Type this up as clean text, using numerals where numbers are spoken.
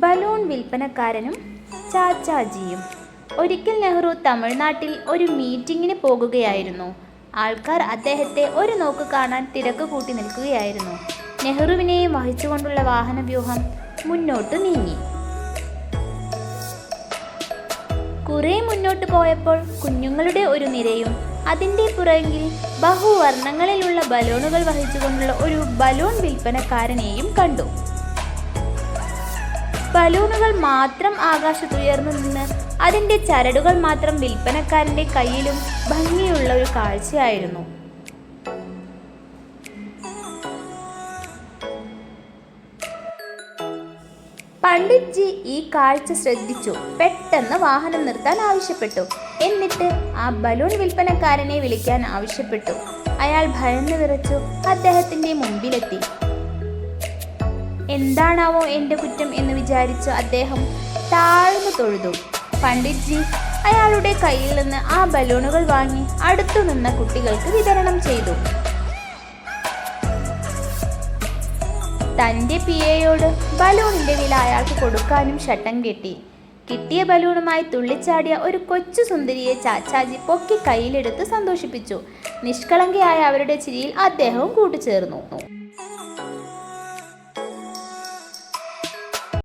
Balloon വിൽപ്പനക്കാരനും ചാച്ചാജിയും. ഒരിക്കൽ നെഹ്റു തമിഴ്നാട്ടിൽ ഒരു മീറ്റിങ്ങിന് പോകുകയായിരുന്നു. ആൾക്കാർ അദ്ദേഹത്തെ ഒരു നോക്ക് കാണാൻ തിരക്ക് കൂട്ടി നിൽക്കുകയായിരുന്നു. നെഹ്റുവിനെയും വഹിച്ചുകൊണ്ടുള്ള വാഹനവ്യൂഹം മുന്നോട്ടു നീങ്ങി. കുറെ മുന്നോട്ട് പോയപ്പോൾ കുഞ്ഞുങ്ങളുടെ ഒരു നിരയും അതിൻ്റെ പുറകിൽ ബഹുവർണ്ണങ്ങളിലുള്ള ബലൂണുകൾ വഹിച്ചുകൊണ്ടുള്ള ഒരു ബലൂൺ വിൽപ്പനക്കാരനെയും കണ്ടു. ബലൂണുകൾ മാത്രം ആകാശത്തുയർന്നു നിന്ന് അതിൻ്റെ ചരടുകൾ മാത്രം വിൽപ്പനക്കാരൻ്റെ കയ്യിലും ഭംഗിയുള്ള ഒരു കാഴ്ചയായിരുന്നു. പണ്ഡിറ്റ്ജി ഈ കാഴ്ച ശ്രദ്ധിച്ചു. പെട്ടെന്ന് വാഹനം നിർത്താൻ ആവശ്യപ്പെട്ടു. എന്നിട്ട് ആ ബലൂൺ വിൽപ്പനക്കാരനെ വിളിക്കാൻ ആവശ്യപ്പെട്ടു. അയാൾ ഭയന്നു വിറച്ചു അദ്ദേഹത്തിൻ്റെ മുമ്പിലെത്തി. എന്താണാവോ എൻ്റെ കുറ്റം എന്ന് വിചാരിച്ച് അദ്ദേഹം താഴ്ന്നു തൊഴുതു. പണ്ഡിറ്റ്ജി അയാളുടെ കയ്യിൽ നിന്ന് ആ ബലൂണുകൾ വാങ്ങി അടുത്തു നിന്ന കുട്ടികൾക്ക് വിതരണം ചെയ്തു. തൻ്റെ പിയയോട് ബലൂണിൻ്റെ വില അയാൾക്ക് കൊടുക്കാനും ശട്ടം കെട്ടി. കിട്ടിയ ബലൂണുമായി തുള്ളിച്ചാടിയ ഒരു കൊച്ചു സുന്ദരിയെ ചാച്ചാജി പൊക്കി കയ്യിലെടുത്ത് സന്തോഷിപ്പിച്ചു. നിഷ്കളങ്കയായ അവരുടെ ചിരിയിൽ അദ്ദേഹവും കൂട്ടുചേർന്നു.